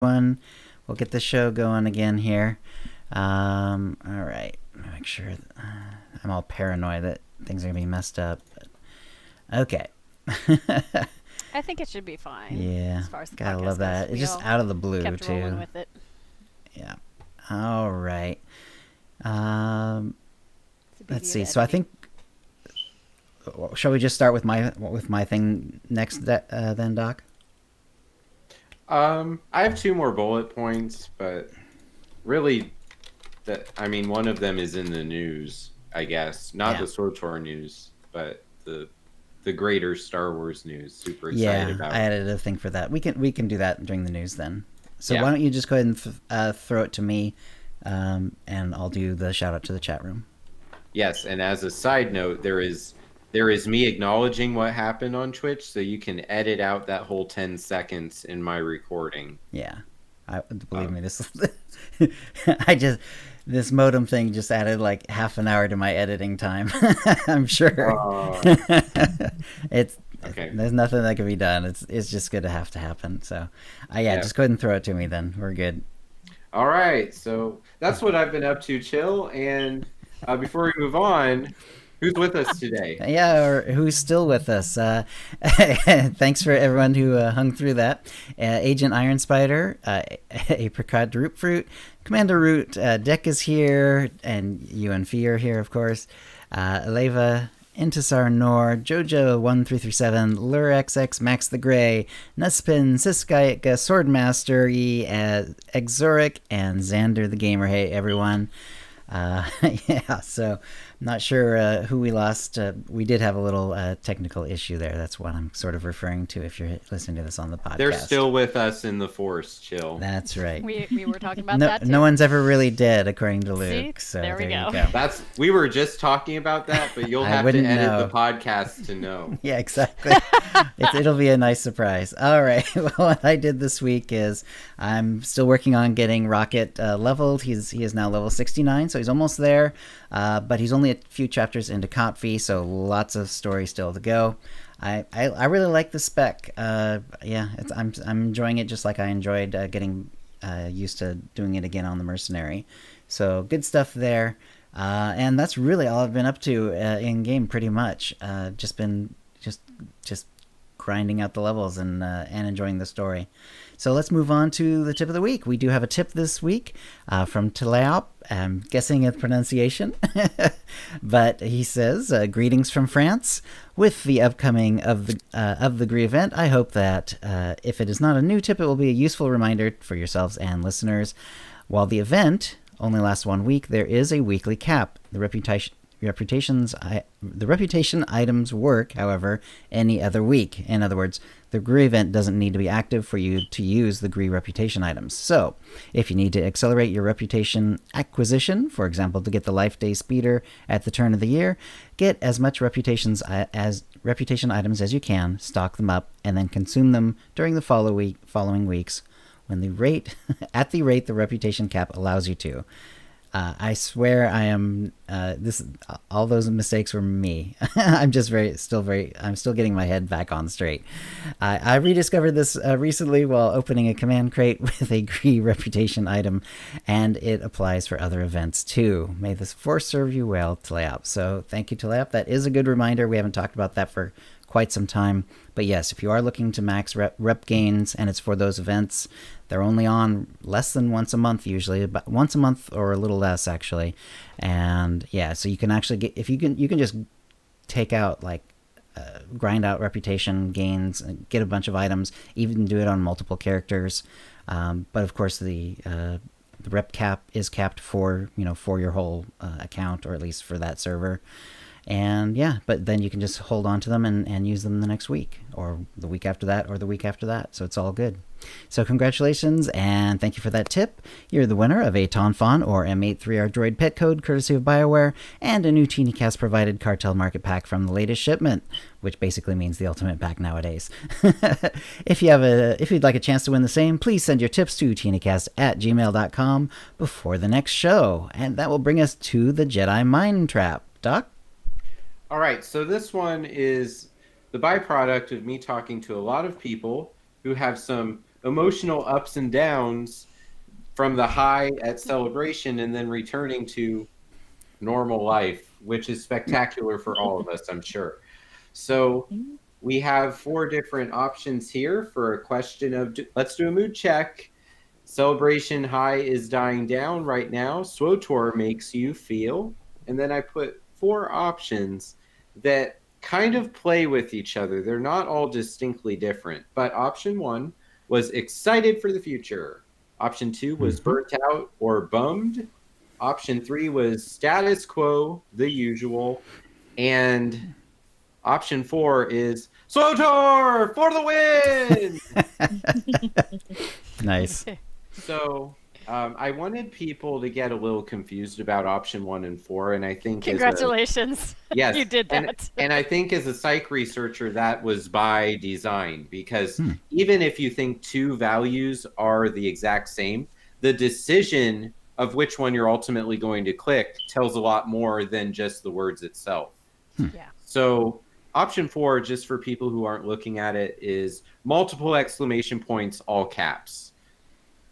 One, we'll get the show going again here. All right, make sure I'm all paranoid that things are gonna be messed up. But okay. I think it should be fine Yeah, as far as the gotta podcast love goes. that. It's We just all out of the blue kept rolling too. with it. Yeah. All right. Um, It's the let's beauty of see. So I editing. think shall we just start with my thing next then, Doc? I have two more bullet points, but really, one of them is in the news, I guess, not Yeah. the SWTOR news, but the greater Star Wars news. Super excited Yeah, I about. added a thing for that. We can do that during the news then. So Yeah. why don't you just go ahead and throw it to me, and I'll do the shout out to the chat room. Yes, and as a side note, there is me acknowledging what happened on Twitch, so you can edit out that whole 10 seconds in my recording. Yeah, I believe Um, me. This I just this modem thing just added like half an hour to my editing time. I'm sure. uh, it's okay. there's nothing that can be done. It's just going to have to happen. So, yeah, Yeah. just go ahead and throw it to me. Then we're good. All right, so that's what I've been up to, Chill. And before we move on, who's with us today? Yeah, or who's still with us. Thanks for everyone who hung through that. Agent Iron Spider, Apricot Root Fruit, Commander Root, Deck is here, and you and Fee are here, of course. Eleva, Intisar Nor, Jojo1337, LurXX, Max the Gray, Nuspin, Siskaika, Swordmaster, Exoric, and Xander the Gamer. Hey, everyone. Yeah, so not sure who we lost. We did have a little technical issue there. That's what I'm sort of referring to if you're listening to this on the podcast. They're still with us in the Force, Chill. That's right. We were talking about No, that too. no one's ever really dead, according to See? Luke. So There we you go. go. We were just talking about that, but you'll I have to wouldn't edit know. the podcast to know. Yeah, exactly. It'll be a nice surprise. All right. Well, what I did this week is I'm still working on getting Rocket leveled. He is now level 69, so he's almost there. But he's only a few chapters into Kopfi, so lots of story still to go. I really like the spec. Yeah, I'm enjoying it just like I enjoyed getting used to doing it again on the Mercenary. So good stuff there. And that's really all I've been up to in game, pretty much. Just been just grinding out the levels and enjoying the story. So let's move on to the tip of the week. We do have a tip this week from Teleop. I'm guessing a pronunciation, but he says, "Greetings from France. With the upcoming of the Gree event, I hope that if it is not a new tip, it will be a useful reminder for yourselves and listeners. While the event only lasts 1 week, there is a weekly cap. The reputation items work, however, any other week. In other words, the Gree event doesn't need to be active for you to use the Gree reputation items. So, if you need to accelerate your reputation acquisition, for example, to get the Life Day Speeder at the turn of the year, get as much reputation items as you can, stock them up, and then consume them during the following weeks when at the rate the reputation cap allows you to. I swear I am. All those mistakes were me. I'm still getting my head back on straight. I rediscovered this recently while opening a command crate with a Gree reputation item, and it applies for other events too. May this force serve you well, Teleop. So thank you, Teleop. That is a good reminder. We haven't talked about that for quite some time. But yes, if you are looking to max rep gains and it's for those events, they're only on less than once a month usually, but once a month or a little less actually. And yeah, so you can actually get, if you can just take out like grind out reputation gains, get a bunch of items, even do it on multiple characters. But of course the rep cap is capped for your whole account, or at least for that server. And yeah, but then you can just hold on to them and use them the next week, or the week after that, or the week after that. So it's all good. So congratulations, and thank you for that tip. You're the winner of a Tonfon or M83R Droid pet code, courtesy of BioWare, and a new OotiniCast provided Cartel Market Pack from the latest shipment, which basically means the ultimate pack nowadays. If you'd like a chance to win the same, please send your tips to OotiniCast@gmail.com before the next show. And that will bring us to the Jedi Mind Trap. Doc? All right, so this one is the byproduct of me talking to a lot of people who have some emotional ups and downs from the high at Celebration and then returning to normal life, which is spectacular for all of us, I'm sure. So we have 4 different options here for a question of let's do a mood check. Celebration high is dying down right now. SWOTOR makes you feel. And then I put 4 options that kind of play with each other. They're not all distinctly different, but option 1 was excited for the future. Option 2 was burnt out or bummed. Option 3 was status quo, the usual. And option 4 is SWOTOR for the win! Nice. So I wanted people to get a little confused about option 1 and 4, and I think Congratulations. Yes, You did that. And I think as a psych researcher, that was by design, because even if you think 2 values are the exact same, the decision of which one you're ultimately going to click tells a lot more than just the words itself. Yeah. So option 4, just for people who aren't looking at it, is multiple exclamation points, all caps.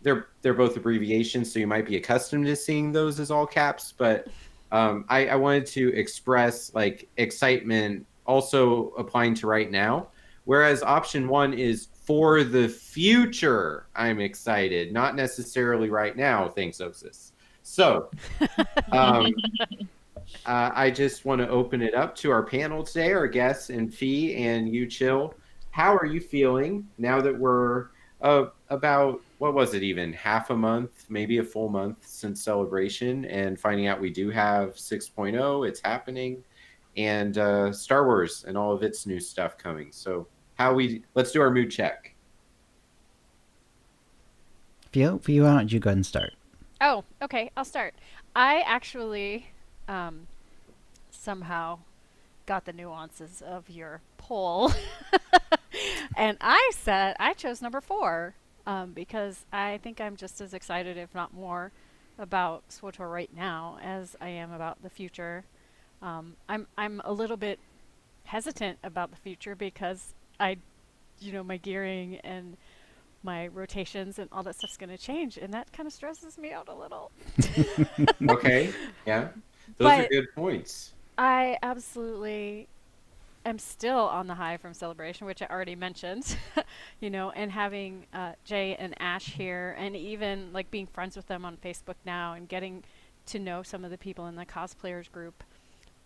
They're both abbreviations, so you might be accustomed to seeing those as all caps, but I wanted to express like excitement also applying to right now, whereas option 1 is for the future. I'm excited, not necessarily right now. Thanks, Osis. So I just want to open it up to our panel today, our guests and Fee and you, Chill. How are you feeling now that we're about, what was it, even half a month, maybe a full month since Celebration, and finding out we do have 6.0, it's happening, and Star Wars and all of its new stuff coming. So let's do our mood check. Fee, why don't you go ahead and start? Oh, okay. I'll start. I actually somehow got the nuances of your poll. And I chose number 4 because I think I'm just as excited, if not more, about SWOTOR right now as I am about the future. I'm a little bit hesitant about the future because my gearing and my rotations and all that stuff's going to change, and that kind of stresses me out a little. Okay, yeah, those are good points. I absolutely am still on the high from Celebration, which I already mentioned, and having Jay and Ash here, and even like being friends with them on Facebook now and getting to know some of the people in the cosplayers group.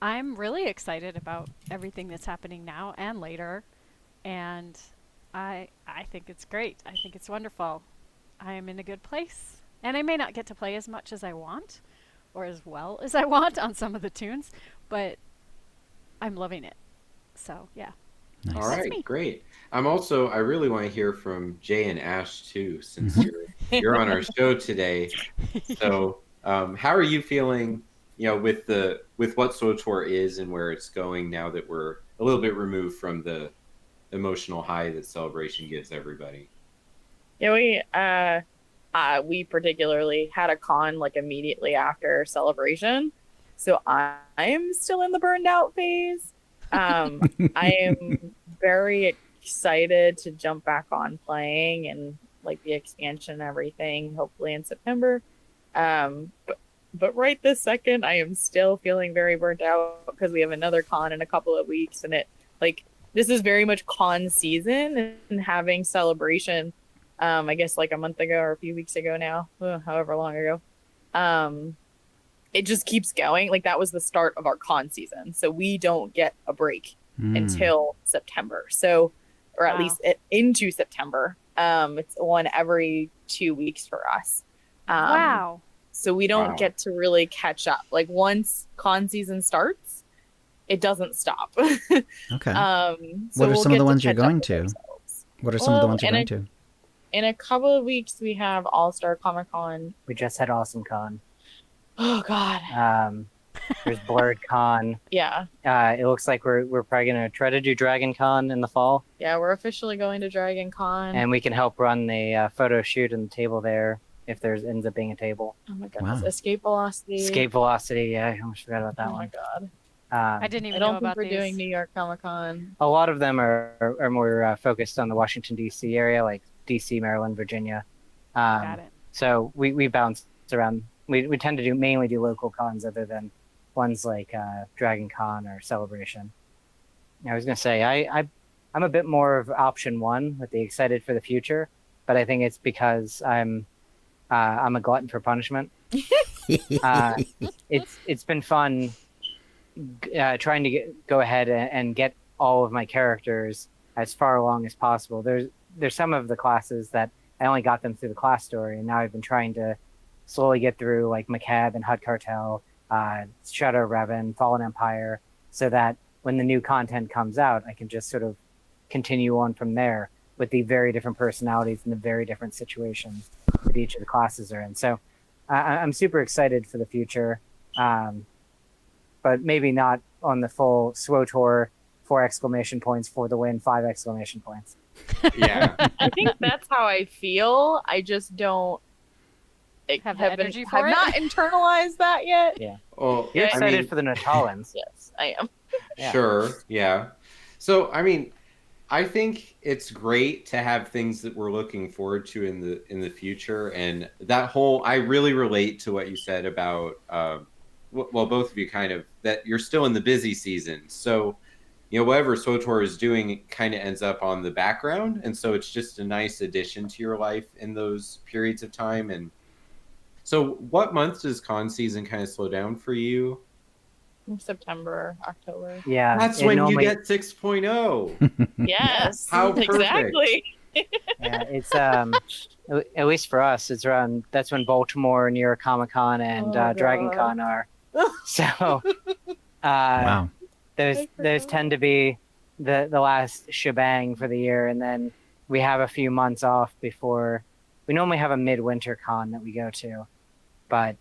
I'm really excited about everything that's happening now and later, and I think it's great. I think it's wonderful. I am in a good place, and I may not get to play as much as I want or as well as I want on some of the tunes, but I'm loving it. So, yeah. Nice. All right, great. I really want to hear from Jay and Ash too, since you're on our show today. So, how are you feeling, with what SWOTOR is and where it's going now that we're a little bit removed from the emotional high that Celebration gives everybody? Yeah, we particularly had a con like immediately after Celebration, so I'm still in the burned out phase. I am very excited to jump back on playing and like the expansion and everything, hopefully in September. But right this second, I am still feeling very burnt out because we have another con in a couple of weeks, and this is very much con season, and having Celebration, I guess like a month ago or a few weeks ago now, however long ago. It just keeps going. Like that was the start of our con season. So we don't get a break until September. So, or at least into September. It's one every 2 weeks for us. Wow. So we don't get to really catch up. Like once con season starts, it doesn't stop. Okay. So what are some of the ones you're going to? What are some of the ones you're going to? In a couple of weeks, we have All-Star Comic-Con. We just had Awesome Con. Oh God. There's Blurred Con. Yeah. It looks like we're probably gonna try to do Dragon Con in the fall. Yeah, we're officially going to Dragon Con. And we can help run the photo shoot and the table there if there ends up being a table. Oh my goodness. Wow. Escape Velocity. Escape Velocity, yeah, I almost forgot about that one. Oh my God. I didn't even know about we're these. doing New York Comic Con. A lot of them are more focused on the Washington D.C. area, like DC, Maryland, Virginia. Got it. So we bounce around. We tend to mainly do local cons other than ones like Dragon Con or Celebration. I was gonna say I'm a bit more of option one with the excited for the future, but I think it's because I'm a glutton for punishment. It's been fun trying to go ahead and get all of my characters as far along as possible. There's some of the classes that I only got them through the class story, and now I've been trying to slowly get through like McCab and Hut Cartel, Shadow Revan, Fallen Empire, so that when the new content comes out, I can just sort of continue on from there with the very different personalities and the very different situations that each of the classes are in. So I'm super excited for the future, but maybe not on the full SWOTOR 4 exclamation points for the win, 5 exclamation points. Yeah. I think that's how I feel. I just don't Have the energy for have it? not internalized that yet. Yeah. Well, You're I excited mean, for the Natalans. Yes, I am. Yeah. Sure. Yeah. So, I mean, I think it's great to have things that we're looking forward to in the future, and that whole I really relate to what you said about well, both of you kind of that you're still in the busy season. So, whatever SWOTOR is doing it kind of ends up on the background, and so it's just a nice addition to your life in those periods of time. And so, what month does con season kind of slow down for you? September, October. Yeah. That's it when normally- you get 6.0. Yes. How perfect. Exactly. Yeah, it's at least for us, it's around. That's when Baltimore, New York Comic Con, and Oh, Dragon God. Con are. So, Wow. those tend to be the last shebang for the year, and then we have a few months off before. We normally have a midwinter con that we go to, but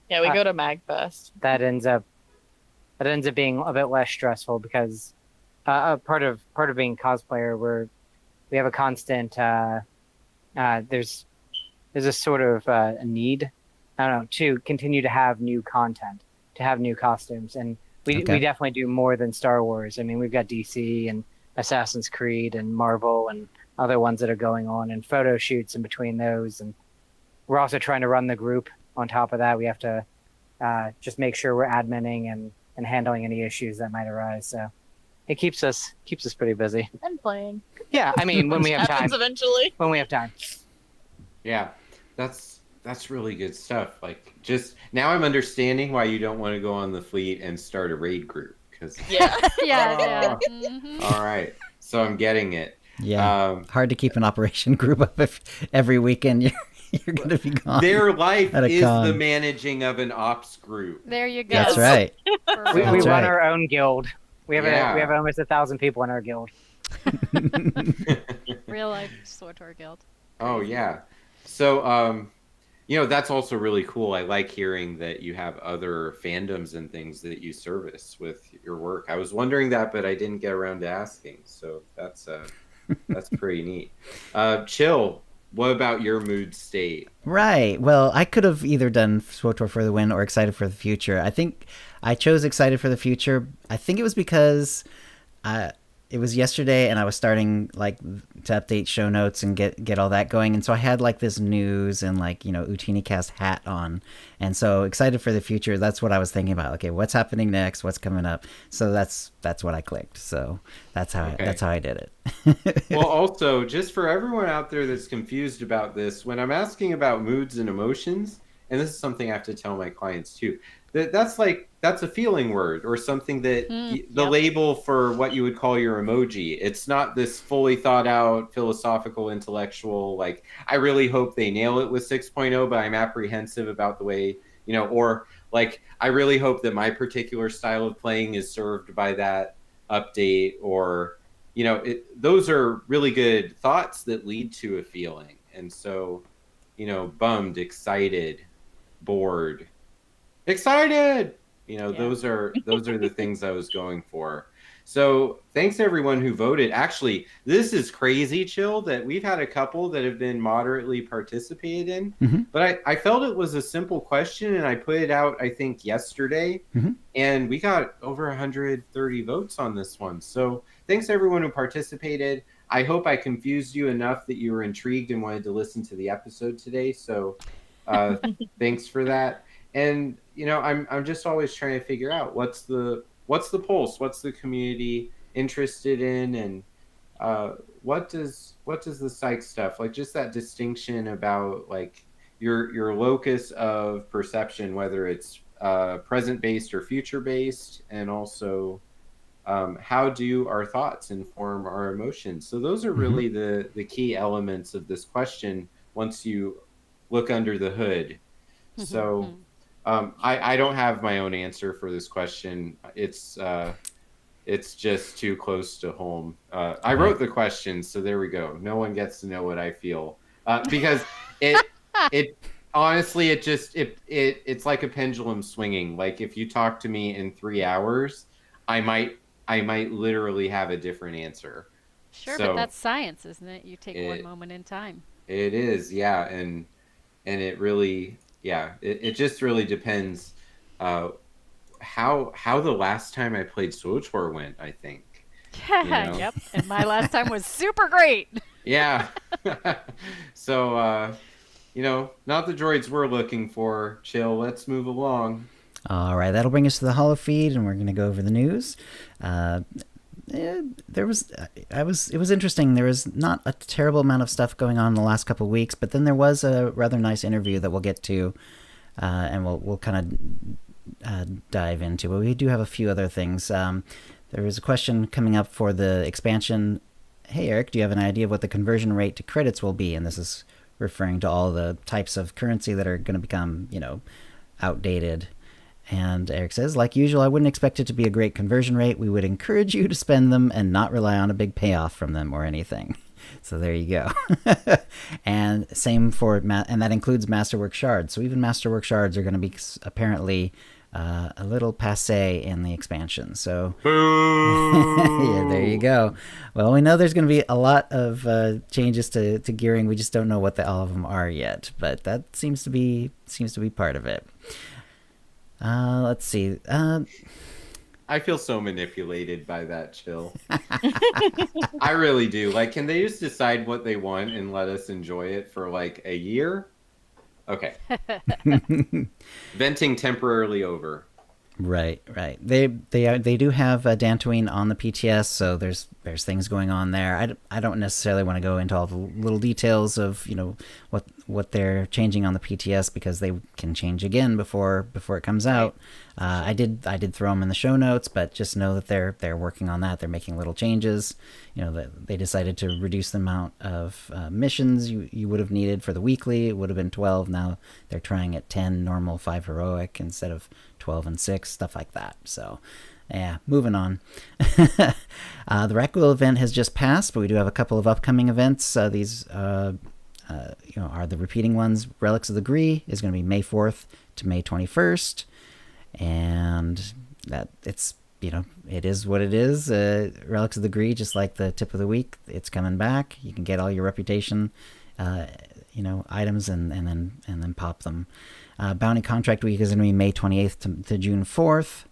Yeah, we go to MagFest. that ends up being a bit less stressful because part of being a cosplayer, we have a constant there's a sort of a need, I don't know, to continue to have new content, to have new costumes, and we definitely do more than Star Wars. I mean, we've got DC and Assassin's Creed and Marvel and other ones that are going on, and photo shoots in between those, and we're also trying to run the group. On top of that, we have to just make sure we're adminning and handling any issues that might arise. So it keeps us pretty busy. And playing. Yeah, I mean, when we have time. Happens eventually. When we have time. Yeah, that's really good stuff. Like, just now I'm understanding why you don't want to go on the fleet and start a raid group. Because Yeah. Yeah. Mhm. all right, so I'm getting it. Yeah. Hard to keep an operation group up if every weekend you're going to be gone. Their life At a is con. the managing of an ops group. There you go. That's right. For We real. That's run right. our own guild. We have Yeah. we have almost 1,000 people in our guild. Real life SWOTOR guild. Oh yeah. So that's also really cool. I like hearing that you have other fandoms and things that you service with your work. I was wondering that, but I didn't get around to asking. So that's pretty neat. Chill. What about your mood state? Right. Well, I could have either done SWOTOR for the win or excited for the future. I think I chose excited for the future. I think it was because it was yesterday and I was starting like to update show notes and get all that going. And so I had like this news and like, OotiniCast hat on. And so excited for the future. That's what I was thinking about. Okay, what's happening next? What's coming up? So that's what I clicked. So that's how I did it. Well, also, just for everyone out there that's confused about this, when I'm asking about moods and emotions, and this is something I have to tell my clients too, that's a feeling word or something that the Yep. label for what you would call your emoji. It's not this fully thought out philosophical intellectual, like I really hope they nail it with 6.0, but I'm apprehensive about the way, or like I really hope that my particular style of playing is served by that update, or those are really good thoughts that lead to a feeling. And so, bummed, excited, bored, excited. Those are the things I was going for. So thanks to everyone who voted. Actually, this is crazy, Chill, that we've had a couple that have been moderately participated in. Mm-hmm. But I felt it was a simple question, and I put it out, I think, yesterday. Mm-hmm. And we got over 130 votes on this one. So thanks to everyone who participated. I hope I confused you enough that you were intrigued and wanted to listen to the episode today. So thanks for that. And I'm just always trying to figure out what's the pulse, what's the community interested in, and what does the psych stuff, like, just that distinction about like your locus of perception, whether it's present based or future based, and also how do our thoughts inform our emotions. So those are really the key elements of this question once you look under the hood. So I don't have my own answer for this question. It's just too close to home. I wrote the question, so there we go. No one gets to know what I feel because it honestly it's like a pendulum swinging. Like, if you talk to me in 3 hours, I might literally have a different answer. Sure, So but that's science, isn't it? You take one it moment in time. it is, yeah, and it really, yeah, it just really depends uh, how the last time I played SWTOR went, I think. You know? Yep. And my last time was super great. Yeah. So not the droids we're looking for. Chill, let's move along. All right, that'll bring us to the holo feed, and we're going to go over the news. It was interesting. There was not a terrible amount of stuff going on in the last couple of weeks, but then there was a rather nice interview that we'll get to, and we'll kind of dive into. But we do have a few other things. There was a question coming up for the expansion. Hey, Eric, do you have an idea of what the conversion rate to credits will be? And this is referring to all the types of currency that are going to become, outdated. And Eric says, like usual, I wouldn't expect it to be a great conversion rate. We would encourage you to spend them and not rely on a big payoff from them or anything. So there you go. And same for, and that includes Masterwork Shards. So even Masterwork Shards are going to be apparently a little passé in the expansion. So yeah, there you go. Well, we know there's going to be a lot of changes to gearing. We just don't know what all of them are yet. But that seems to be part of it. Let's see. I feel so manipulated by that, Chill. I really do. Like, can they just decide what they want and let us enjoy it for like a year? Okay. Venting temporarily over. Right. They do have Dantooine on the PTS, so there's things going on there. I don't necessarily want to go into all the little details of what they're changing on the PTS, because they can change again before it comes out. I did throw them in the show notes, but just know that they're working on that. They're making little changes. They decided to reduce the amount of missions you would have needed for the weekly. It would have been 12. Now they're trying at 10 normal, 5 heroic instead of 12 and 6, stuff like that. So yeah, moving on. The Rackwheel event has just passed, but we do have a couple of upcoming events. These are the repeating ones. Relics of the Gree is going to be May 4th to May 21st, and that it is what it is. Relics of the Gree, just like the tip of the week, it's coming back. You can get all your reputation items and then pop them. Bounty Contract Week is going to be May 28th to June 4th,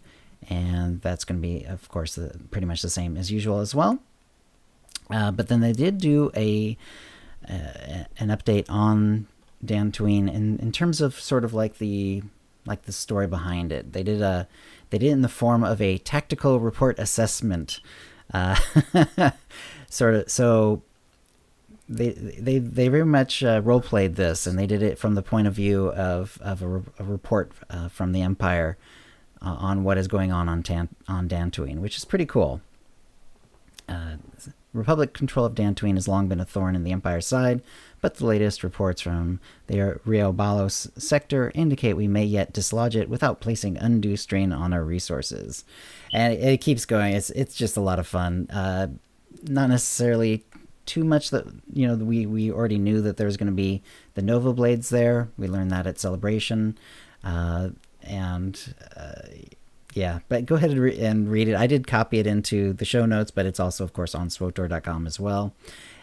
and that's going to be, of course, pretty much the same as usual as well. But then they did do an update on Dantooine in terms of sort of like the story behind it. They did it in the form of a tactical report assessment, sort of. So they very much role played this, and they did it from the point of view of a report from the Empire on what is going on Dantooine, which is pretty cool. Republic control of Dantooine has long been a thorn in the Empire's side, but the latest reports from the Rio Balos sector indicate we may yet dislodge it without placing undue strain on our resources. And it keeps going. It's just a lot of fun. Not necessarily too much that we already knew that there was going to be the Nova Blades there. We learned that at Celebration, yeah, but go ahead and read it. I did copy it into the show notes, but it's also, of course, on swotor.com as well.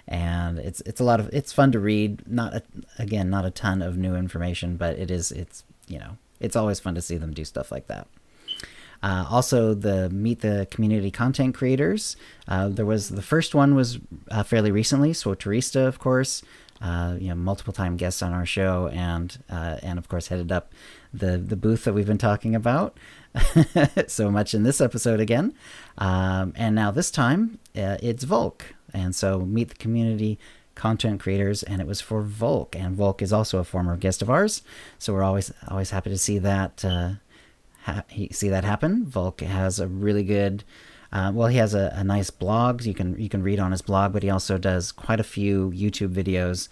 And it's fun to read. Not a ton of new information, but it's always fun to see them do stuff like that. Also, the Meet the Community Content Creators. There was the first one was fairly recently. So Teresta, of course, multiple time guests on our show, and of course headed up the booth that we've been talking about so much in this episode again. And now this time it's Volk, and so Meet the Community Content Creators, and it was for Volk, and Volk is also a former guest of ours, so we're always happy to see that happen. Volk has a really good he has a nice blog you can read on his blog, but he also does quite a few YouTube videos,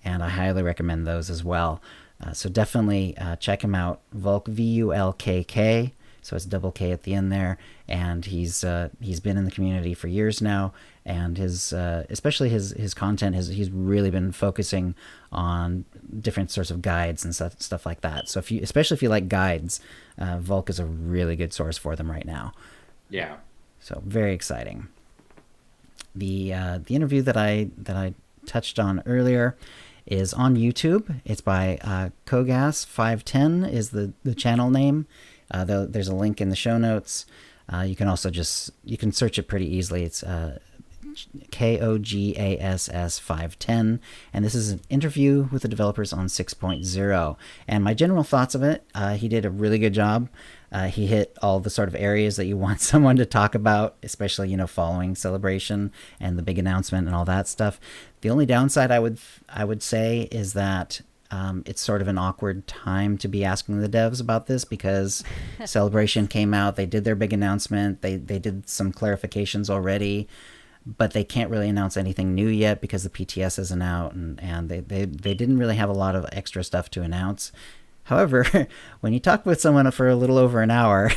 and I highly recommend those as well. So definitely check him out. Volk, VULKK, so it's double K at the end there, and he's been in the community for years now, and especially his content he's really been focusing on different sorts of guides and stuff like that. So especially if you like guides, Volk is a really good source for them right now. Yeah. So very exciting. The interview that I touched on earlier is on YouTube. It's by Kogas510 is the channel name. There's a link in the show notes. You can also you can search it pretty easily. It's KOGASS 510, and this is an interview with the developers on 6.0. And my general thoughts of it, he did a really good job. He hit all the sort of areas that you want someone to talk about, especially following Celebration and the big announcement and all that stuff. The only downside I would say is that it's sort of an awkward time to be asking the devs about this, because Celebration came out, they did their big announcement, they did some clarifications already, but they can't really announce anything new yet because the PTS isn't out, and they didn't really have a lot of extra stuff to announce. However, when you talk with someone for a little over an hour,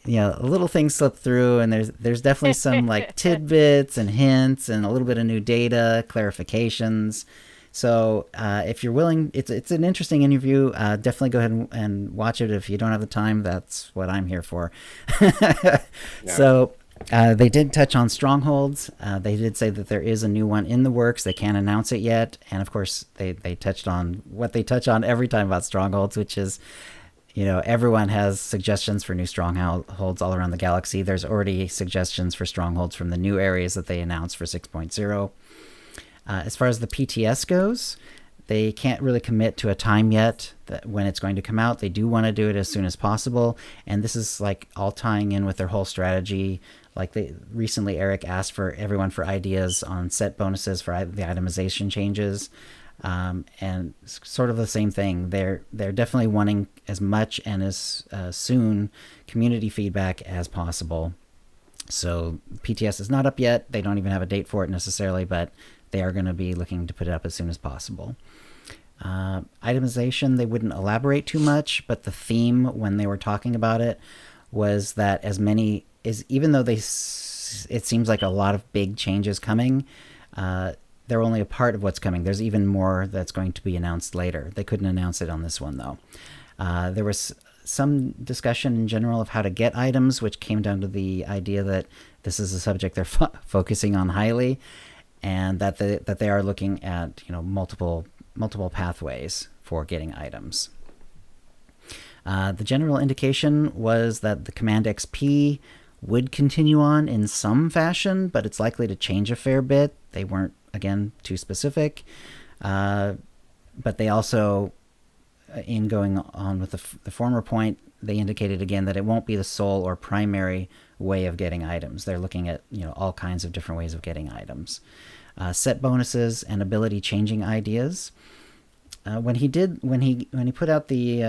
little things slip through, and there's definitely some like tidbits and hints and a little bit of new data, clarifications. So if you're willing, it's an interesting interview. Definitely go ahead and watch it. If you don't have the time, that's what I'm here for. Yeah. So they did touch on Strongholds. They did say that there is a new one in the works. They can't announce it yet. And of course, they touched on what they touch on every time about Strongholds, which is, everyone has suggestions for new Strongholds all around the galaxy. There's already suggestions for Strongholds from the new areas that they announced for 6.0. As far as the PTS goes, they can't really commit to a time yet when it's going to come out. They do want to do it as soon as possible, and this is like all tying in with their whole strategy. Like recently, Eric asked for everyone for ideas on set bonuses for the itemization changes, and sort of the same thing. They're definitely wanting as much and as soon community feedback as possible. So PTS is not up yet. They don't even have a date for it necessarily, but they are going to be looking to put it up as soon as possible. Itemization, they wouldn't elaborate too much, but the theme when they were talking about it was that even though it seems like a lot of big changes coming, they're only a part of what's coming. There's even more that's going to be announced later. They couldn't announce it on this one, though. There was some discussion in general of how to get items, which came down to the idea that this is a subject they're focusing on highly, and that they are looking at multiple pathways for getting items. The general indication was that the Command XP would continue on in some fashion, but it's likely to change a fair bit. They weren't, again, too specific, but they also, in going on with the former point, they indicated again that it won't be the sole or primary way of getting items. They're looking at all kinds of different ways of getting items. Set bonuses and ability changing ideas. When he put out the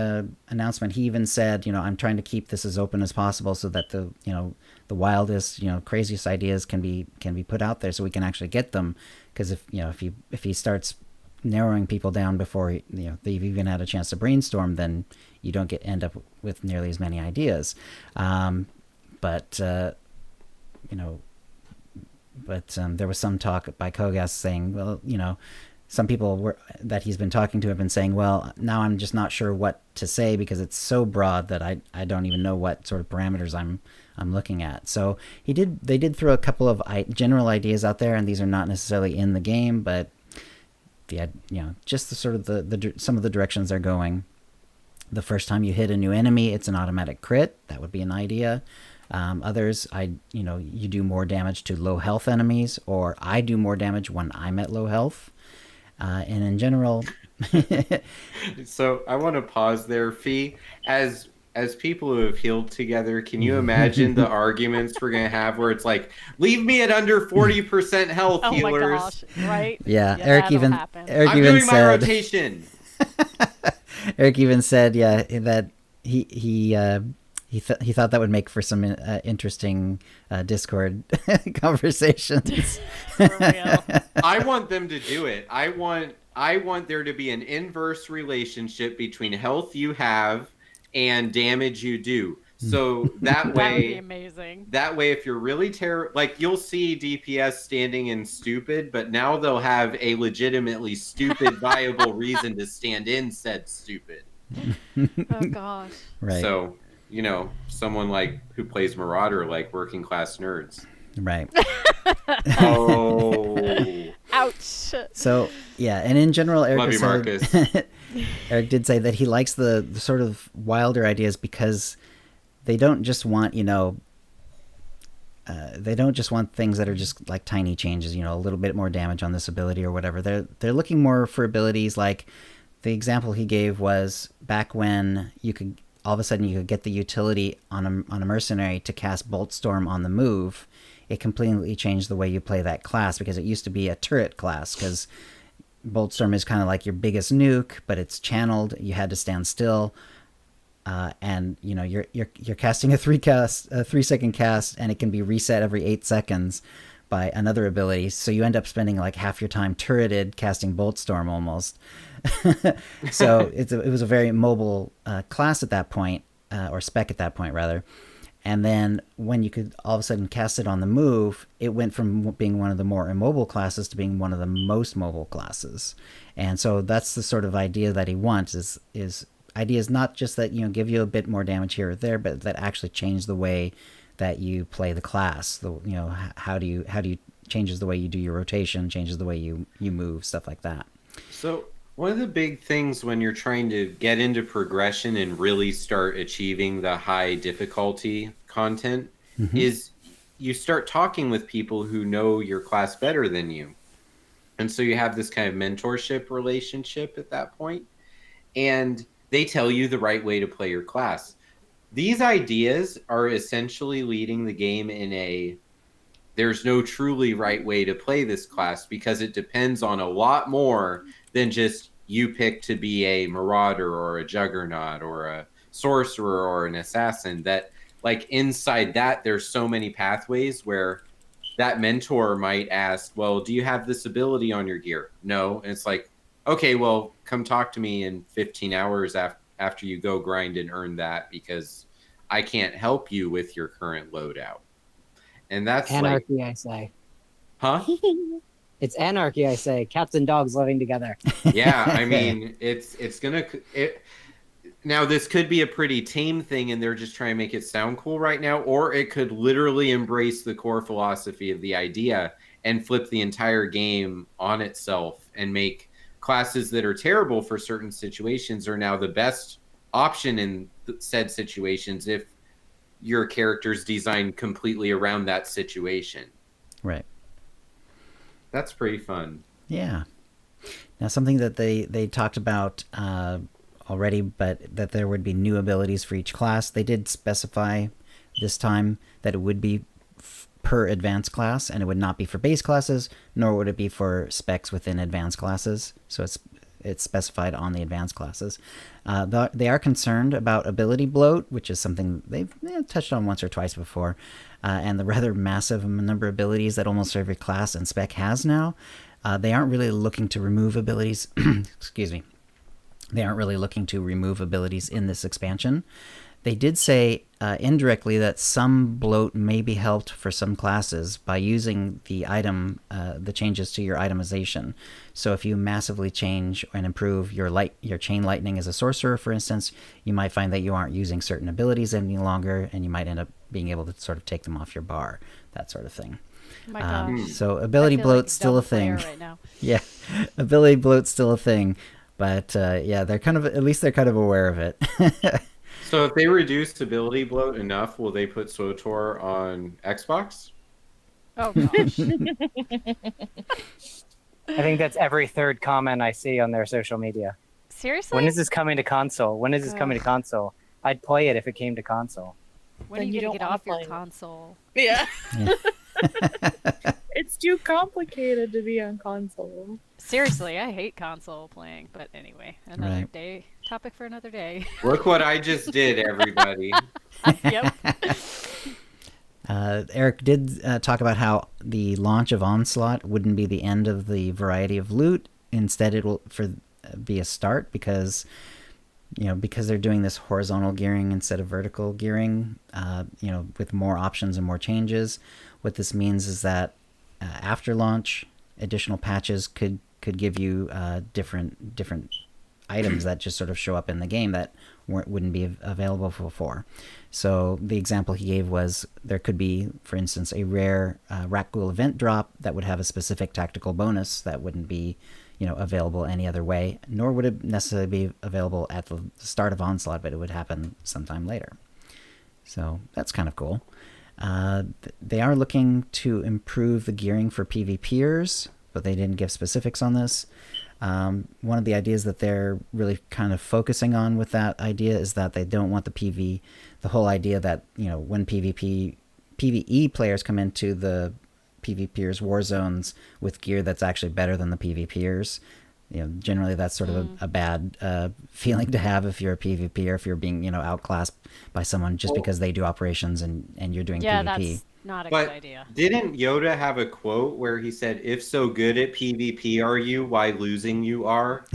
announcement, he even said, I'm trying to keep this as open as possible so that the wildest, craziest ideas can be put out there so we can actually get them. Because if he starts narrowing people down before they've even had a chance to brainstorm, then you don't end up with nearly as many ideas. But there was some talk by Kogas saying, well, some people that he's been talking to have been saying, well, now I'm just not sure what to say because it's so broad that I don't even know what sort of parameters I'm looking at. So they did throw a couple of general ideas out there, and these are not necessarily in the game, but just the sort of some of the directions they're going. the first time you hit a new enemy, it's an automatic crit. That would be an idea. Others, you do more damage to low health enemies, or I do more damage when I'm at low health. And in general, So I want to pause there, Fee. As people who have healed together, can you imagine the arguments we're gonna have where it's like, leave me at under 40% health, Oh healers. my gosh! Right? yeah, Eric that'll even happen. Eric I'm even doing my said rotation. Eric even said, yeah, that he thought that would make for some interesting Discord conversations. For real. I want them to do it. I want there to be an inverse relationship between health you have and damage you do. So that That would be way, amazing. if you're really terrible, like you'll see DPS standing in stupid, but now they'll have a legitimately stupid, viable reason to stand in said stupid. Oh gosh. Right. So, someone like who plays Marauder, like working class nerds. Right. Oh. Ouch. So yeah, and in general, Eric Love you, said, Marcus. Eric did say that he likes the sort of wilder ideas because they don't just want they don't just want things that are just like tiny changes, a little bit more damage on this ability or whatever. They're looking more for abilities like the example he gave was back when you could all of a sudden you could get the utility on a mercenary to cast Bolt Storm on the move. It completely changed the way you play that class because it used to be a turret class because Bolt Storm is kind of like your biggest nuke, but it's channeled. You had to stand still, and you're casting a 3-second cast, and it can be reset every 8 seconds by another ability. So you end up spending like half your time turreted casting Bolt Storm almost. So it was a very mobile class at that point, or spec at that point rather. And then when you could all of a sudden cast it on the move, it went from being one of the more immobile classes to being one of the most mobile classes. And so that's the sort of idea that he wants is ideas not just that, give you a bit more damage here or there, but that actually change the way that you play the class. How do you changes the way you do your rotation, changes the way you move, stuff like that. So one of the big things when you're trying to get into progression and really start achieving the high difficulty content is you start talking with people who know your class better than you. And so you have this kind of mentorship relationship at that point, and they tell you the right way to play your class. These ideas are essentially leading the game in there's no truly right way to play this class because it depends on a lot more than just you pick to be a Marauder or a Juggernaut or a Sorcerer or an Assassin. That, like, inside that, there's so many pathways where that mentor might ask, well, do you have this ability on your gear? No. And it's like, okay, well, come talk to me in 15 hours after you go grind and earn that because I can't help you with your current loadout. And that's anarchy, I say. Huh? It's anarchy, I say. Cats and dogs living together. Yeah, I mean, now this could be a pretty tame thing and they're just trying to make it sound cool right now, or it could literally embrace the core philosophy of the idea and flip the entire game on itself and make classes that are terrible for certain situations are now the best option in said situations if your character's designed completely around that situation. Right. That's pretty fun. Yeah. Now, something that they talked about already, but that there would be new abilities for each class. They did specify this time that it would be per advanced class, and it would not be for base classes, nor would it be for specs within advanced classes. So it's specified on the advanced classes. They are concerned about ability bloat, which is something they've touched on once or twice before, and the rather massive number of abilities that almost every class and spec has now. They aren't really looking to remove abilities. Excuse me. They aren't really looking to remove abilities in this expansion. They did say indirectly that some bloat may be helped for some classes by using the changes to your itemization. So if you massively change and improve your chain lightning as a sorcerer, for instance, you might find that you aren't using certain abilities any longer, and you might end up being able to sort of take them off your bar, that sort of thing. Oh my gosh. So ability I feel bloat's like still a dumb player thing. right now. Yeah, ability bloat's still a thing. But yeah, they're kind of, at least they're kind of aware of it. So if they reduce ability bloat enough, will they put SWTOR on Xbox? Oh gosh. I think that's every third comment I see on their social media. Seriously? When is this coming to console? When is this coming to console? I'd play it if it came to console. When are Then you you gonna don't get off wanna your play it. console? Yeah. Yeah. It's too complicated to be on console. Seriously, I hate console playing. But anyway, another Right. day. Topic for another day. Look what I just did, everybody. Yep. Eric did talk about how the launch of Onslaught wouldn't be the end of the variety of loot. Instead, it will be a start because they're doing this horizontal gearing instead of vertical gearing. With more options and more changes. What this means is that after launch, additional patches could give you different items that just sort of show up in the game that wouldn't be available before. So the example he gave was there could be, for instance, a rare Rakghoul event drop that would have a specific tactical bonus that wouldn't be available any other way, nor would it necessarily be available at the start of Onslaught, but it would happen sometime later. So that's kind of cool. They are looking to improve the gearing for PvPers, but they didn't give specifics on this. One of the ideas that they're really kind of focusing on with that idea is that they don't want the whole idea that, when PvE players come into the PvPers war zones with gear that's actually better than the PvPers. Generally that's sort of a bad feeling to have if you're a PvP or if you're being, outclassed by someone just because they do operations and you're doing Yeah, PvP. that's not a good idea. Didn't Yoda have a quote where he said, "If so good at PvP are you, why losing you are"?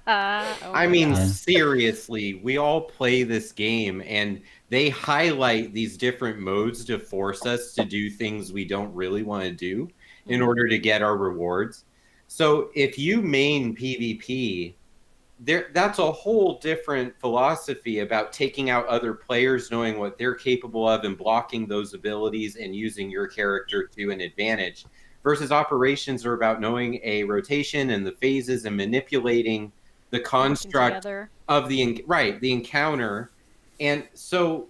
I mean, Yeah. seriously, we all play this game and they highlight these different modes to force us to do things we don't really want to do in order to get our rewards. So if you main PvP, that's a whole different philosophy about taking out other players, knowing what they're capable of and blocking those abilities and using your character to an advantage. Versus operations are about knowing a rotation and the phases and manipulating the construct of the encounter. And so,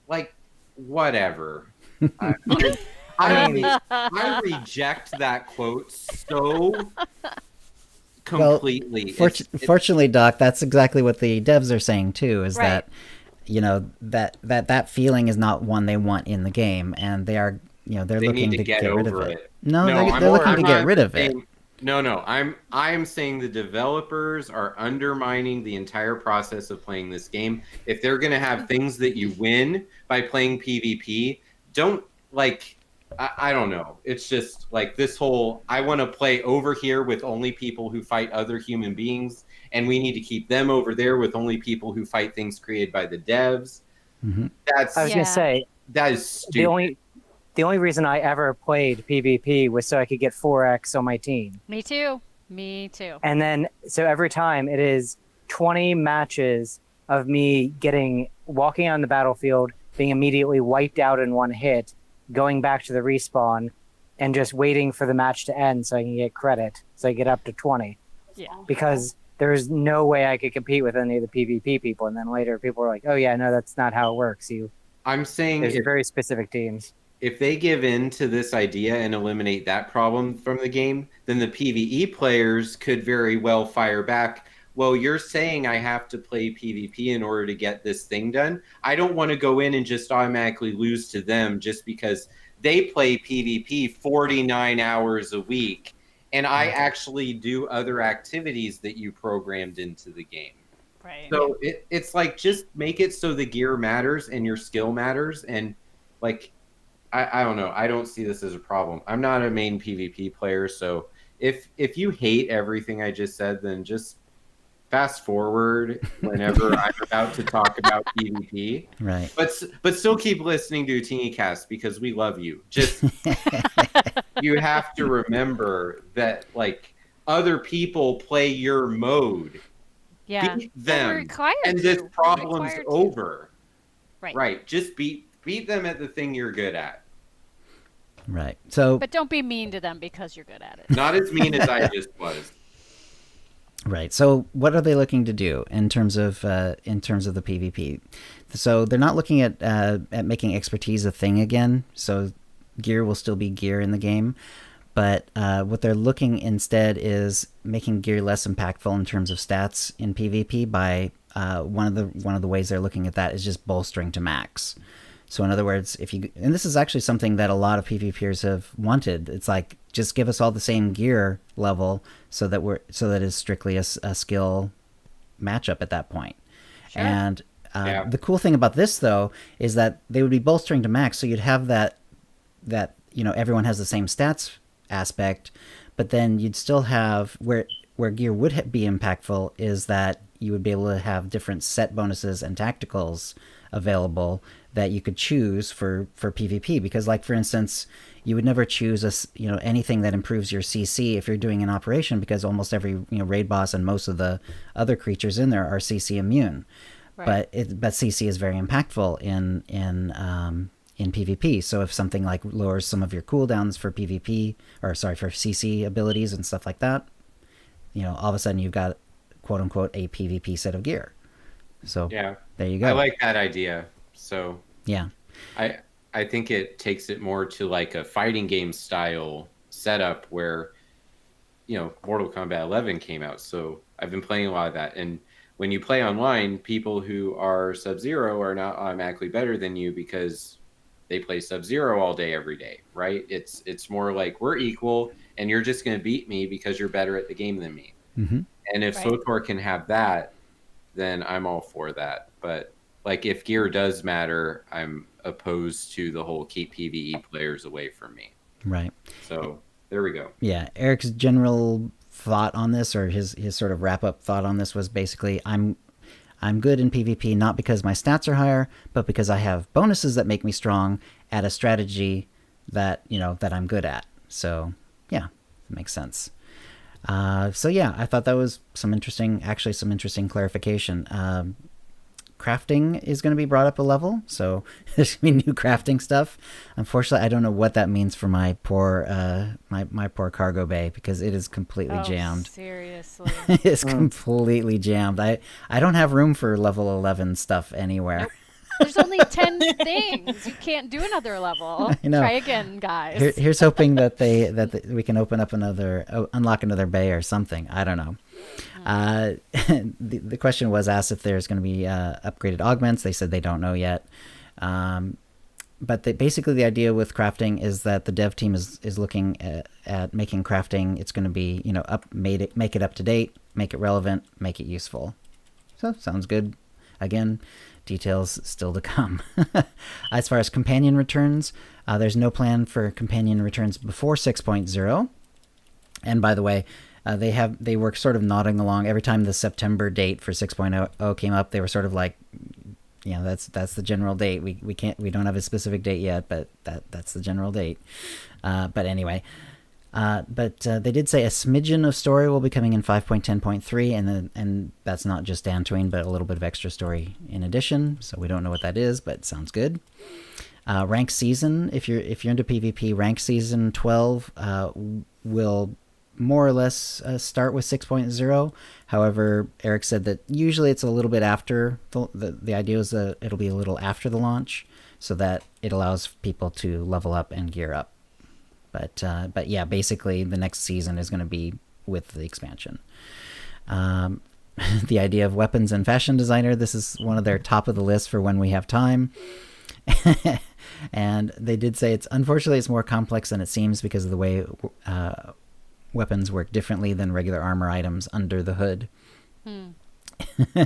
like, whatever. I reject that quote so completely. Fortunately, Doc, that's exactly what the devs are saying too. Is Right. that that feeling is not one they want in the game, and they are they're looking to get rid of it. No, they're looking to get rid of it. No. I'm saying the developers are undermining the entire process of playing this game. If they're going to have things that you win by playing PvP, don't I don't know. It's just like this whole, I want to play over here with only people who fight other human beings, and we need to keep them over there with only people who fight things created by the devs. Mm-hmm. I was gonna say that is stupid. The only reason I ever played PvP was so I could get 4x on my team. Me too. And then, so every time it is 20 matches of me walking on the battlefield, being immediately wiped out in one hit, going back to the respawn, and just waiting for the match to end so I can get credit, so I get up to 20. Yeah. Because there's no way I could compete with any of the PvP people. And then later people are like, oh yeah, no, that's not how it works. I'm saying there's very specific teams. If they give in to this idea and eliminate that problem from the game, then the PvE players could very well fire back. Well, you're saying I have to play PvP in order to get this thing done. I don't want to go in and just automatically lose to them just because they play PvP 49 hours a week, and I actually do other activities that you programmed into the game. Right. So it's like, just make it so the gear matters and your skill matters, and like, I don't know. I don't see this as a problem. I'm not a main PvP player, so if you hate everything I just said, then just fast forward whenever I'm about to talk about PvP. Right. But still keep listening to OotiniCast because we love you. Just you have to remember that like other people play your mode. Yeah. Beat them. We're required and this to. problem's over. Right. Just beat them at the thing you're good at. Right. So But don't be mean to them because you're good at it. Not as mean as I just was. Right. So, what are they looking to do in terms of the PvP? So, they're not looking at making expertise a thing again. So, gear will still be gear in the game, but what they're looking instead is making gear less impactful in terms of stats in PvP. By one of the ways they're looking at that is just bolstering to max. So in other words, and this is actually something that a lot of PvPers have wanted. It's like, just give us all the same gear level so that it's strictly a skill matchup at that point. Sure. And the cool thing about this though is that they would be bolstering to max, so you'd have that everyone has the same stats aspect, but then you'd still have where gear would be impactful is that you would be able to have different set bonuses and tacticals available that you could choose for PvP. Because, like, for instance, you would never choose anything that improves your CC if you're doing an operation, because almost every raid boss and most of the other creatures in there are CC immune. Right. But CC is very impactful in PvP. So if something like lowers some of your cooldowns for PvP, or sorry, for CC abilities and stuff like that, all of a sudden you've got quote unquote a PvP set of gear. So Yeah, there you go. I like that idea. So yeah, I think it takes it more to like a fighting game style setup where, Mortal Kombat 11 came out. So I've been playing a lot of that. And when you play online, people who are Sub-Zero are not automatically better than you because they play Sub-Zero all day, every day, right? It's more like we're equal and you're just going to beat me because you're better at the game than me. mm-hmm. And if Right. SWTOR can have that, then I'm all for that. But like, if gear does matter, I'm opposed to the whole keep PvE players away from me. Right. So there we go. Yeah, Eric's general thought on this, or his sort of wrap up thought on this, was basically, I'm good in PvP not because my stats are higher, but because I have bonuses that make me strong at a strategy that that I'm good at. So yeah, it makes sense. So yeah, I thought that was some interesting clarification. Crafting is going to be brought up a level, so there's going to be new crafting stuff. Unfortunately, I don't know what that means for my poor my poor cargo bay, because it is completely jammed. Seriously. It's completely jammed. I don't have room for level 11 stuff anywhere. There's only 10 things. You can't do another level. I know. Try again, guys. Here's hoping that we can open up unlock another bay or something. I don't know. The question was asked if there's going to be upgraded augments. They said they don't know yet. But basically the idea with crafting is that the dev team is looking at making crafting. It's going to be make it up to date, make it relevant, make it useful. So sounds good. Again, details still to come. As far as companion returns, there's no plan for companion returns before 6.0. And by the way, they were sort of nodding along every time the September date for 6.0 came up. They were sort of like, that's the general date. We don't have a specific date yet, but that's the general date. But anyway, they did say a smidgen of story will be coming in 5.10.3, and that's not just Dantooine, but a little bit of extra story in addition. So we don't know what that is, but it sounds good. Rank season, if you're into PvP, rank season 12 will more or less start with 6.0. However, Eric said that usually it's a little bit after. The idea is that it'll be a little after the launch, so that it allows people to level up and gear up. But yeah, basically the next season is going to be with the expansion. The idea of weapons and fashion designer, this is one of their top of the list for when we have time. And they did say unfortunately it's more complex than it seems because of the way weapons work differently than regular armor items under the hood.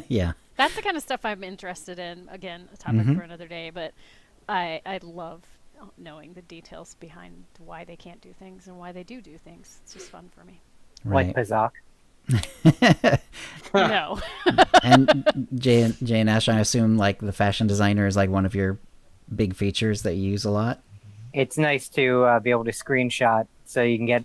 Yeah. That's the kind of stuff I'm interested in. Again, a topic for another day, but I love knowing the details behind why they can't do things and why they do things. It's just fun for me. Right. Like Pazak. No. And Jay and Ash, I assume like the fashion designer is like one of your big features that you use a lot. It's nice to be able to screenshot so you can get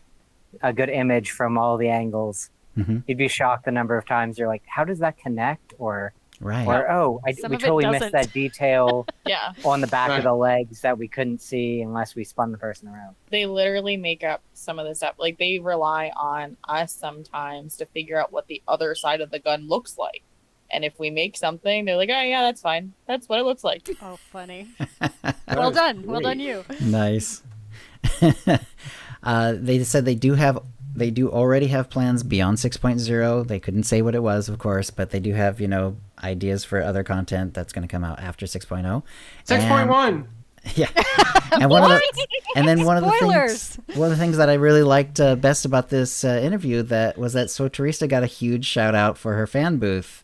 a good image from all the angles. Mm-hmm. You'd be shocked the number of times you're like, how does that connect? Or Right. Or Some we of it totally missed doesn't. that detail Yeah. on the back Right. of the legs that we couldn't see unless we spun the person around. They literally make up some of the stuff. Like they rely on us sometimes to figure out what the other side of the gun looks like. And if we make something, they're like, "Oh yeah, that's fine. That's what it looks like." Oh, funny. That Well was done. Well done, great. you. Nice. They said they do already have plans beyond 6.0. They couldn't say what it was, of course, but they do have, ideas for other content that's going to come out after 6.0. 6.1. Yeah. And one of the things that I really liked best about this interview was that Soterista got a huge shout out for her fan booth.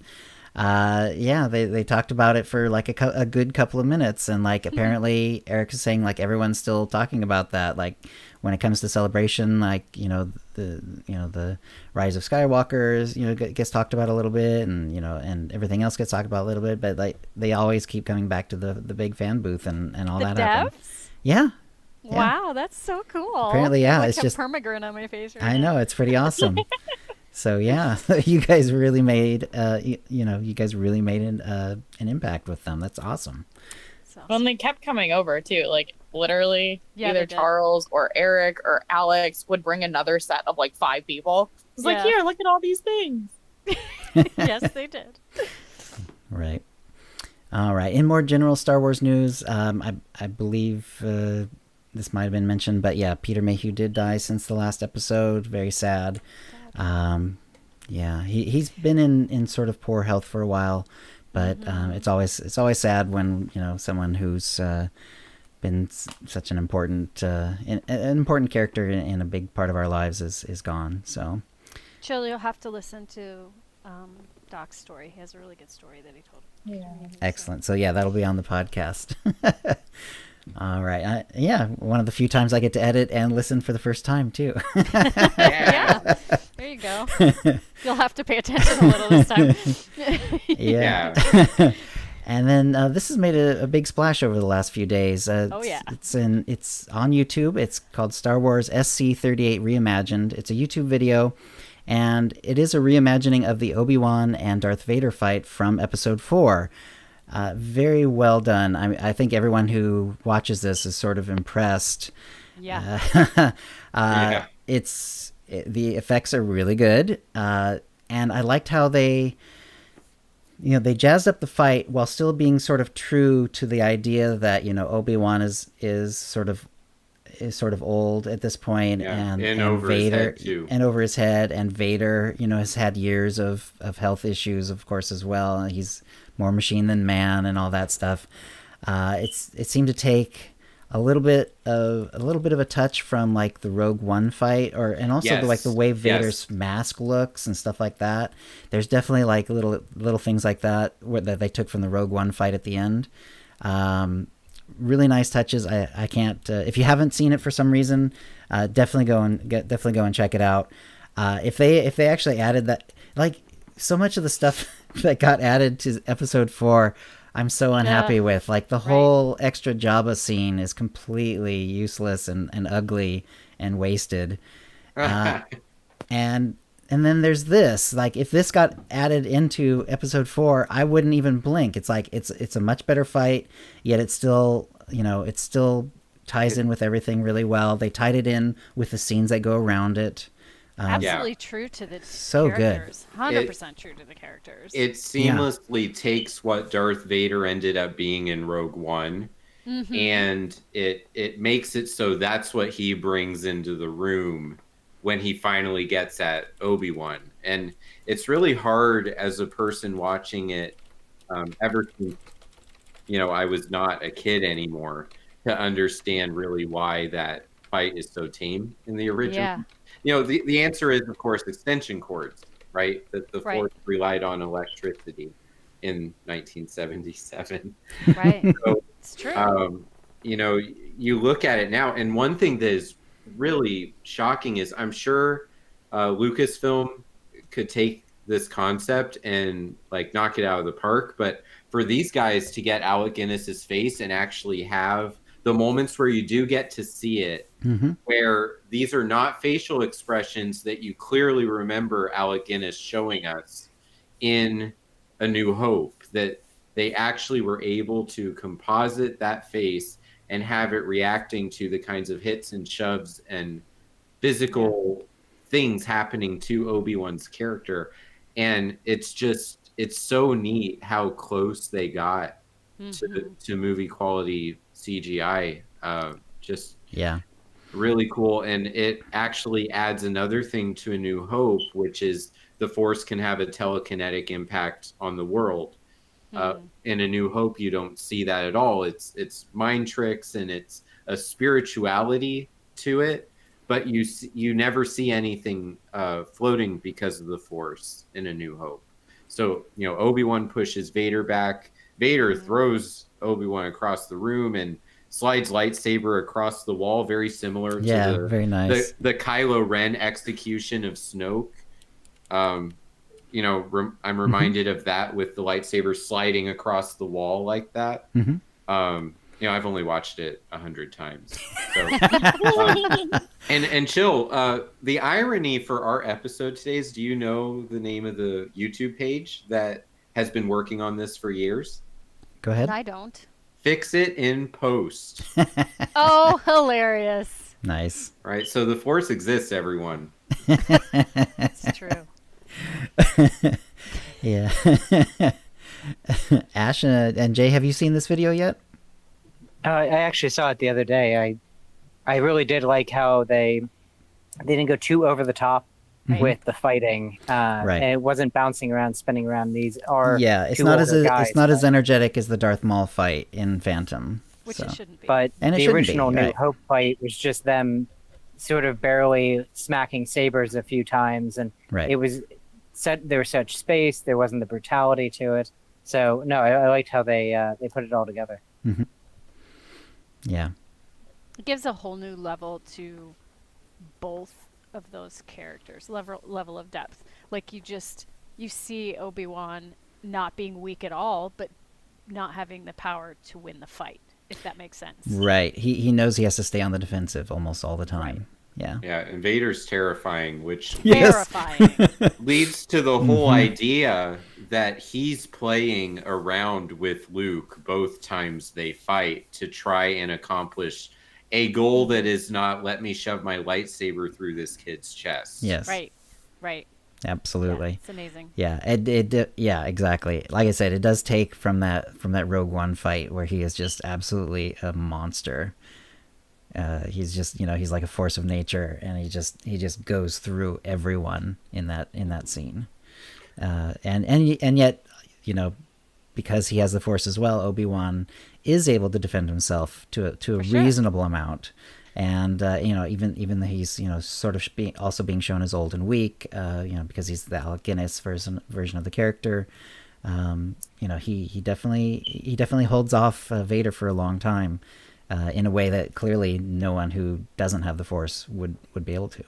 They talked about it for like a good couple of minutes, and like apparently Eric is saying like everyone's still talking about that, like when it comes to Celebration, like the Rise of Skywalker gets talked about a little bit, and and everything else gets talked about a little bit, but like they always keep coming back to the big fan booth and all The that devs? happened. Yeah. Wow, that's so cool. Apparently, yeah, I it's have just permagrin on my face right I now. know, it's pretty awesome. So yeah, you guys really made you guys really made an impact with them. That's awesome. So, Well, and they kept coming over too. Like literally, Yeah, they either did. Charles or Eric or Alex would bring another set of like 5 people. It's like, Yeah. here, look at all these things. yes, they did. Right. All right. In more general Star Wars news, I believe this might have been mentioned, but yeah, Peter Mayhew did die since the last episode. Very sad. Yeah, he's been in sort of poor health for a while, but it's always sad when someone who's been such an important character in a big part of our lives is gone. So Chill, you'll have to listen to Doc's story. He has a really good story that he told. Yeah. excellent. So yeah, that'll be on the podcast. All right. Yeah, one of the few times I get to edit and listen for the first time too. Yeah, there you go. You'll have to pay attention a little this time. Yeah. And then this has made a big splash over the last few days. Oh, yeah. It's on YouTube. It's called Star Wars SC-38 Reimagined. It's a YouTube video, and it is a reimagining of the Obi-Wan and Darth Vader fight from Episode 4. Very well done. I think everyone who watches this is sort of impressed. Yeah. Yeah. The effects are really good, and I liked how they jazzed up the fight while still being sort of true to the idea that Obi-Wan is sort of old at this point, Yeah, and over Vader his head too. and over his head, and Vader has had years of health issues, of course, as well. He's more machine than man and all that stuff. It seemed to take a little bit of a touch from like the Rogue One fight, and also Yes. the way Vader's mask looks and stuff like that. There's definitely like little things like that that they took from the Rogue One fight at the end. Really nice touches. I can't if you haven't seen it for some reason, definitely go and check it out. If they actually added that, like so much of the stuff that got added to Episode 4, I'm so unhappy with. Like the whole extra Jabba scene is completely useless and ugly and wasted. And then there's this. Like if this got added into Episode 4, I wouldn't even blink. It's like it's a much better fight, yet it's still it still ties in with everything really well. They tied it in with the scenes that go around it. Absolutely true to the So good. characters. 100% true to the characters. It seamlessly takes what Darth Vader ended up being in Rogue One, and it makes it so that's what he brings into the room when he finally gets at Obi-Wan. And it's really hard as a person watching it ever since I was not a kid anymore to understand really why that fight is so tame in the original. Yeah. The answer is, of course, extension cords, right? That the Right. Force relied on electricity in 1977. Right. So, It's true. you look at it now, and one thing that is really shocking is I'm sure Lucasfilm could take this concept and like knock it out of the park, but for these guys to get Alec Guinness's face and actually have the moments where you do get to see it, where these are not facial expressions that you clearly remember Alec Guinness showing us in A New Hope, that they actually were able to composite that face and have it reacting to the kinds of hits and shoves and physical things happening to Obi-Wan's character. And it's so neat how close they got to movie quality CGI. Just Yeah. really cool. And it actually adds another thing to A New Hope, which is the Force can have a telekinetic impact on the world. In A New Hope, you don't see that at all. It's mind tricks and it's a spirituality to it, but you never see anything floating because of the Force in A New Hope. So, you know, Obi-Wan pushes Vader back. Vader throws Obi-Wan across the room and slides lightsaber across the wall, very similar to very nice. the Kylo Ren execution of Snoke. You know, I'm reminded of that with the lightsaber sliding across the wall like that. You know, I've only watched it 100 times. So, and chill. The irony for our episode today is, do you know the name of the YouTube page that has been working on this for years? Go ahead. I don't. Fix It in Post. Oh, hilarious. Nice. Right. So the Force exists, everyone. It's true. Yeah. Ash and Jay, have you seen this video yet? I actually saw it the other day. I really did like how they didn't go too over the top with the fighting. Right. And it wasn't bouncing around, spinning around. These are It's two not older guys, it's not as energetic as the Darth Maul fight in Phantom. Which so. it shouldn't be. But And it the shouldn't original be, New right. Hope fight was just them sort of barely smacking sabers a few times, and Right. it was there was such space. There wasn't the brutality to it. So no, I liked how they put it all together. Yeah. It gives a whole new level to both of those characters, level of depth. Like you see Obi-Wan not being weak at all, but not having the power to win the fight, if that makes sense. Right. He knows he has to stay on the defensive almost all the time. Right. Yeah. Yeah, and Vader's terrifying, which Terrifying. leads to the whole idea that he's playing around with Luke both times they fight to try and accomplish a goal that is not, let me shove my lightsaber through this kid's chest. Yes. Right. Absolutely. Yeah, it's amazing. Yeah, yeah, exactly. Like I said, it does take from that Rogue One fight where he is just absolutely a monster. He's just, he's like a force of nature, and he just goes through everyone in that scene. And yet, because he has the Force as well, Obi-Wan is able to defend himself to a reasonable amount. And even though he's sort of also being shown as old and weak, because he's the Alec Guinness version of the character, he definitely holds off Vader for a long time, in a way that clearly no one who doesn't have the Force would be able to.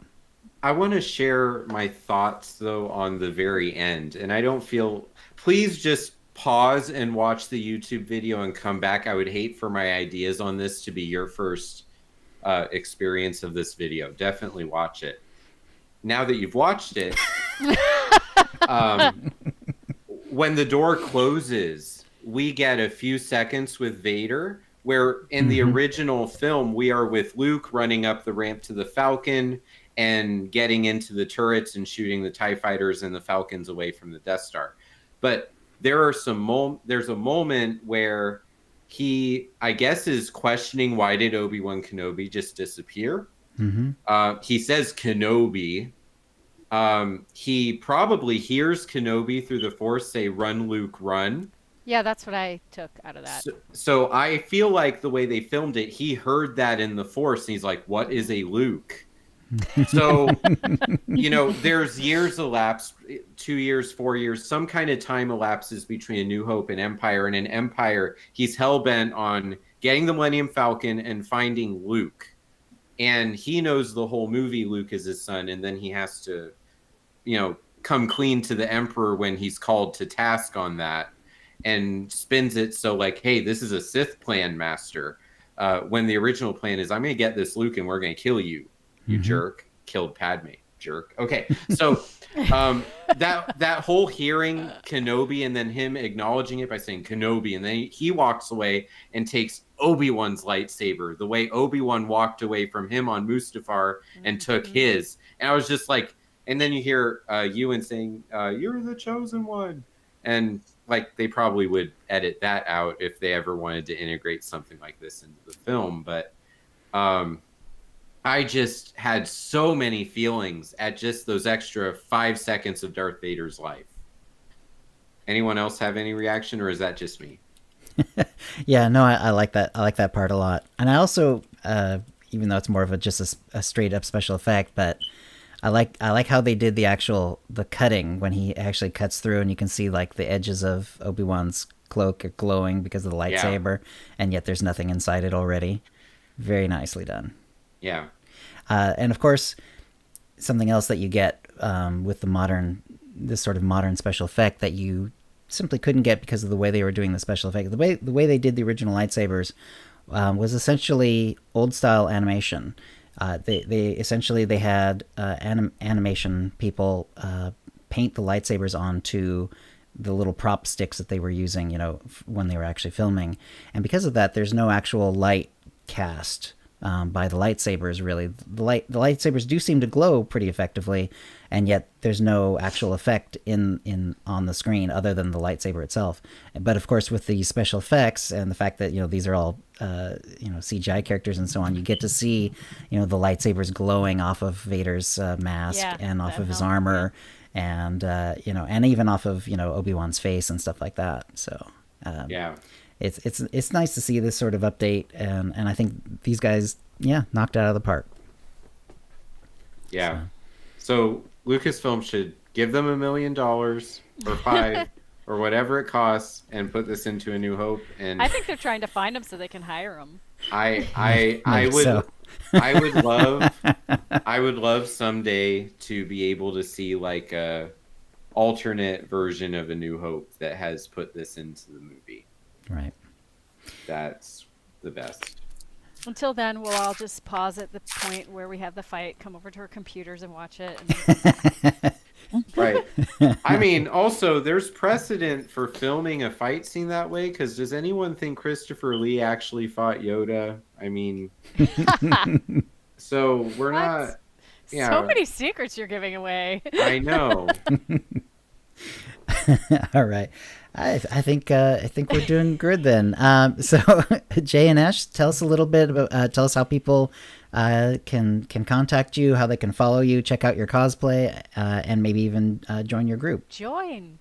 I want to share my thoughts though on the very end, and I don't feel. Please just pause and watch the YouTube video and come back. I would hate for my ideas on this to be your first experience of this video. Definitely watch it. Now that you've watched it, when the door closes, we get a few seconds with Vader, where in the original film, we are with Luke running up the ramp to the Falcon and getting into the turrets and shooting the TIE fighters and the Falcons away from the Death Star. But there are there's a moment where he, I guess, is questioning, why did Obi-Wan Kenobi just disappear? He says Kenobi. He probably hears Kenobi through the Force say, "Run, Luke, run." Yeah, that's what I took out of that. So I feel like the way they filmed it, he heard that in the Force, and he's like, "What is a Luke?" So, there's years elapsed, 2 years, 4 years, some kind of time elapses between A New Hope and Empire. And in Empire, he's hell-bent on getting the Millennium Falcon and finding Luke. And he knows the whole movie Luke is his son, and then he has to, come clean to the Emperor when he's called to task on that, and spins it so like, hey, this is a Sith plan, Master. When the original plan is, I'm going to get this Luke and we're going to kill you. You jerk. Killed Padme. Jerk. Okay. So That whole hearing Kenobi and then him acknowledging it by saying Kenobi, and then he walks away and takes Obi-Wan's lightsaber, the way Obi-Wan walked away from him on Mustafar and took his. And I was just like, and then you hear Ewan saying, "You're the chosen one," and like they probably would edit that out if they ever wanted to integrate something like this into the film, but I just had so many feelings at just those extra 5 seconds of Darth Vader's life. Anyone else have any reaction, or is that just me? Yeah, no, I like that. I like that part a lot, and I also, even though it's more of just a straight up special effect, but I like how they did the cutting when he actually cuts through, and you can see like the edges of Obi-Wan's cloak are glowing because of the lightsaber, and yet there's nothing inside it already. Very nicely done. Yeah. And of course, something else that you get with this sort of modern special effect that you simply couldn't get because of the way they were doing the special effect. The way they did the original lightsabers was essentially old style animation. They had animation people paint the lightsabers onto the little prop sticks that they were using, when they were actually filming. And because of that, there's no actual light cast by the lightsabers. Really, the lightsabers do seem to glow pretty effectively, and yet there's no actual effect on the screen other than the lightsaber itself. But of course, with the special effects and the fact that these are all CGI characters and so on, you get to see the lightsabers glowing off of Vader's mask and off of his armor, and and even off of Obi-Wan's face and stuff like that. So It's nice to see this sort of update, and I think these guys, knocked it out of the park. Yeah. So Lucasfilm should give them $1 million or $5 or whatever it costs, and put this into A New Hope. And I think they're trying to find them so they can hire them. I would love someday to be able to see like a alternate version of A New Hope that has put this into the movie. Right. That's the best. Until then, we'll all just pause at the point where we have the fight, come over to our computers and watch it. Right. I mean, also, there's precedent for filming a fight scene that way, because does anyone think Christopher Lee actually fought Yoda? I mean, so we're not... Yeah. So many secrets you're giving away. I know. All right. I think we're doing good then. So Jay and Ash, tell us a little bit about tell us how people can contact you, how they can follow you, check out your cosplay, and maybe even join your group. Join.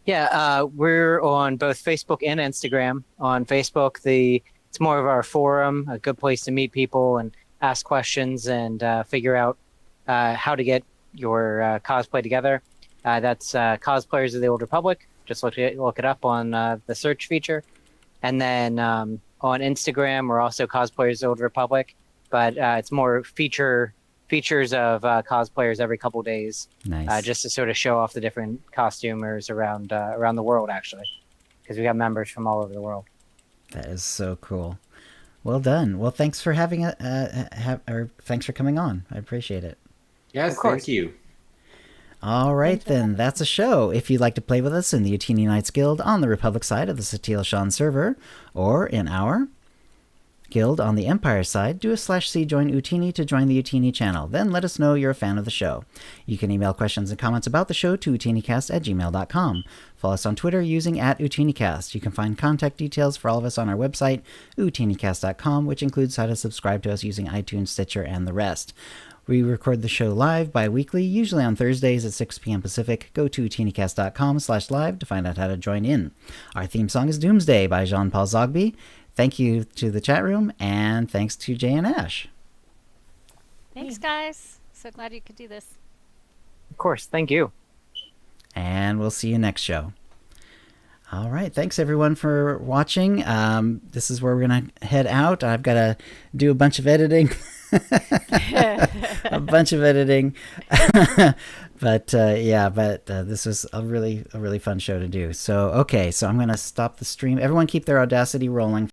Yeah, we're on both Facebook and Instagram. On Facebook, it's more of our forum, a good place to meet people and ask questions and figure out how to get your cosplay together. That's Cosplayers of the Old Republic. Just look it up on the search feature. And then on Instagram, we're also Cosplayers of the Old Republic, but it's more features of cosplayers every couple days. Nice. Just to sort of show off the different costumers around the world, actually, because we got members from all over the world. That is so cool. Well done. Well, thanks for thanks for coming on. I appreciate it. Yes, thank you. All right, then. That's a show. If you'd like to play with us in the Utini Knights Guild on the Republic side of the Satil Shan server, or in our guild on the Empire side, do a /c join Utini to join the Utini channel. Then let us know you're a fan of the show. You can email questions and comments about the show to OotiniCast@gmail.com. Follow us on Twitter using @OotiniCast. You can find contact details for all of us on our website, OotiniCast.com, which includes how to subscribe to us using iTunes, Stitcher, and the rest. We record the show live bi-weekly, usually on Thursdays at 6 p.m. Pacific. Go to OotiniCast.com/live to find out how to join in. Our theme song is Doomsday by Jean-Paul Zogby. Thank you to the chat room, and thanks to Jay and Ash. Thanks, guys. So glad you could do this. Of course. Thank you. And we'll see you next show. All right. Thanks, everyone, for watching. This is where we're going to head out. I've got to do a bunch of editing. A bunch of editing. But this was a really fun show to do. So, okay. So I'm going to stop the stream. Everyone keep their Audacity rolling.